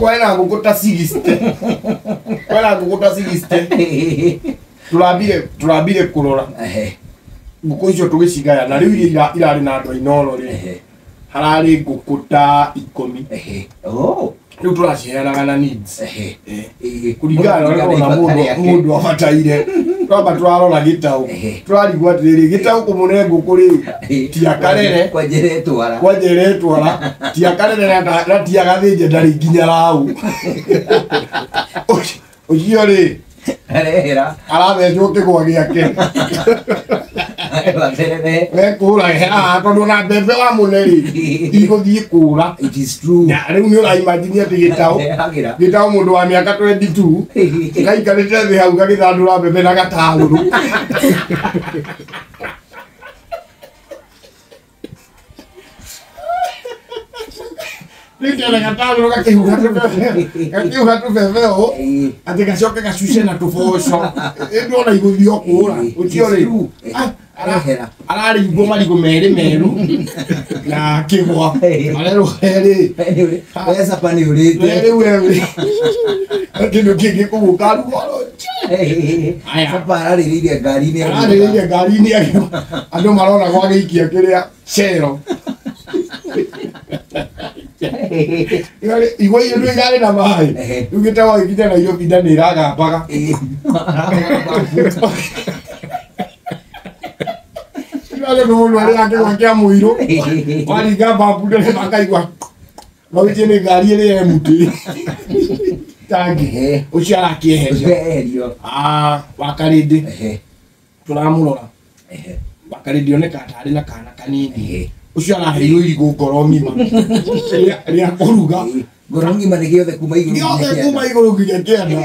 kwena ngukota 60 kwena ngukota 60 turabire kurora nguko icio tugicigaya na riu irari na andu inoro ri harari ngukota 10 riu turaciheanaga na needs kuringana na mundu abataire twamba twarora gitau twarigwa atiriri gitau kumune nguku riu tiakarere kwanjeretwara tiakarere na tiagathinje ndari nginya rau ucio ri arehera arathecwo kigwa giake we kura ha tondu na mbembe wa muneri iguthie kura. It is true. Na riu ni ura imagine ati gitau mundu wa miaka 22 gaikarite thi hau gagithandura mbembe na gataguru Nitele gataguru gakihuha tu bebeo ati gacoke gacuce na tuboco ndona iguthio kura ucio ri arari ibo marigo meru na kigwa arero heri pesa pani urite wewe kindu kingi kugukaru aya papa araririe ngari-ini andu marona gwagiikia kiria cero igwa iyo ndio igari na mai ugita wa igita na iyo binda ni ragampaga ale no no ari ake wakia muiro wali gamba bude bakaigwa bawije ni gari ile muti tangi uciara kieherio wakarindi turamurora wakarindi one katari na kana kanini uciara heiro irigo ngoro ngima ria kuruga ngoro ngima ni giothe kuma iguru nginya kiana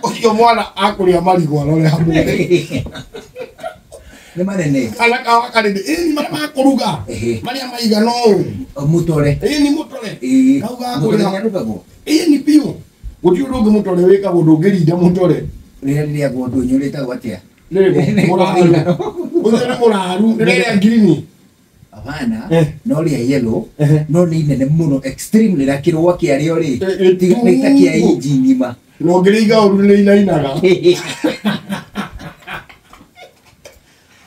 ucio mwana akuria marigo arore hamwe ni manene alaka wakarindi ni mara kuruga maria maigano mutore ni mutore kauga akuria ndugago ni pio guti undu mutore wika gundu ngirinda mutore rĩrĩa ng'ondu nyũrĩte gwatia muraru rĩrĩa ngirini abana no rĩa yellow no nĩ inene mũno extremely na kĩrũa kĩarĩo rĩ nĩ ta kĩa inji ng'ima no ngĩrĩiga ũru nĩ inainaga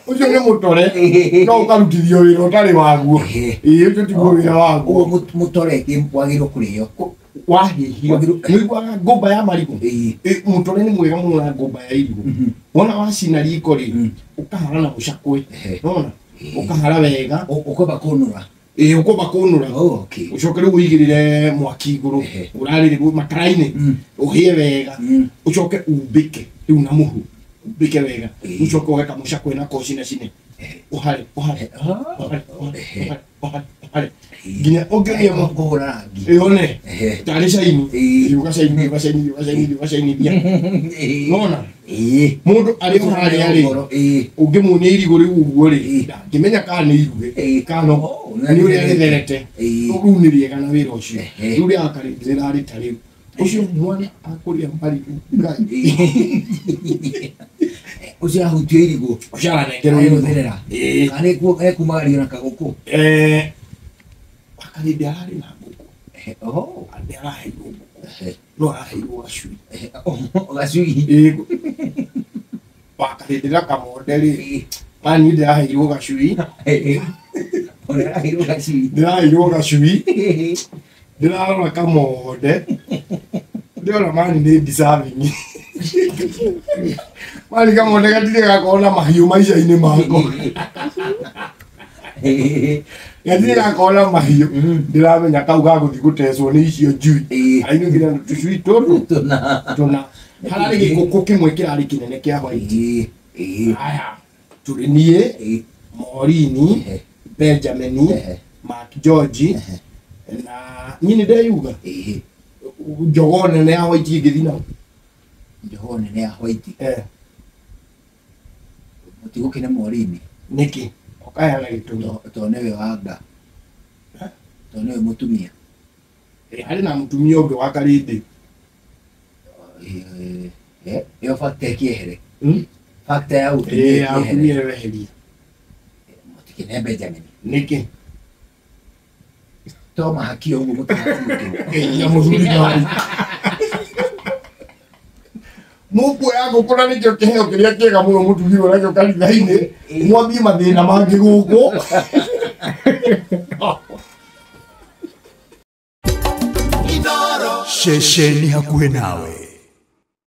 ucio nĩ mutore no ũkarutithio wĩra ũtarĩ waguo ũcio tiguo wĩra waguo mutore wagĩrĩirwo kũrĩo wahihio nĩiguaga ngũmba ya marigo mutore nĩ mwega mũno na ngũmba ya irigo wona wacina riko rĩ ũkahara na mũcakwe wona ũkahara wega ũkwamba kũnũra ũkwamba kũnũra ũcoke rĩu ũigĩrĩre mwaki igũrũ ũrarĩrĩ makara-inĩ ũhĩe wega ũcoke umbĩke rĩu na mũhu umbĩke wega ũcoke ũhe kamũcakwe na kocine uhare nginya ũngĩgĩa kũhũra rangi one tarĩ caini ugacaini bia nona mũndũ arĩ o harĩa rĩ ũngĩmuonia irigo rĩu ũguo rĩ ngĩmenya kana nĩ iruge kana nĩ ũrĩa rĩtherete rĩu nĩ rĩega na wĩra ũcio rĩu rĩakarĩrĩra rĩta rĩu ucio mwana akũria marigo ucio ahutio irigo uciaranengerwo ayotherera kana ekumario na kagũkũ wakarĩndĩ ararĩ na ngũkũ andĩ araheirwo ngũkũ no araheirwo gacui wakarĩndĩ na kamonde rĩ mani ndĩraheirwo gacui ndĩraheirwo gacui ndĩrarora kamonde ndĩrona mani nĩ deserving mani kamonde gatirĩ gakorwo na mahiũ maica-inĩ mako gatirĩ gakorwo na mahiũ ndĩramenya kau gagũthiĩ gũtecwo nĩ icio njui ainũgira tũcui tũtũ tũna hararĩ gĩkũkũ kĩmwe kĩrarĩ kĩnene kĩa white aya tũrĩ niĩ Morini Benjamin Mark George na niĩ nĩ ndeyuga njogoo nene ya white ĩngĩthiĩ naũ njogoo nene ya white mũtigũkĩne Morini nĩkĩ okayana gĩtũmi tondũ nĩwe wanga tondũ nĩwe mũtumia harĩ na mũtumia ũngĩ wa Karĩndĩ ĩyo factor ĩkĩehere factor ya mũtumia weherie mũtikĩne Benjamin nĩkĩ toma hakio uguo mutatu ya muthuri ngari muku yako kuna nikyo kiheo kiria kiega muno mutugiro nakyo kanitha-ini mwambie mathina mangi guku Shesheni hakuhe nawe.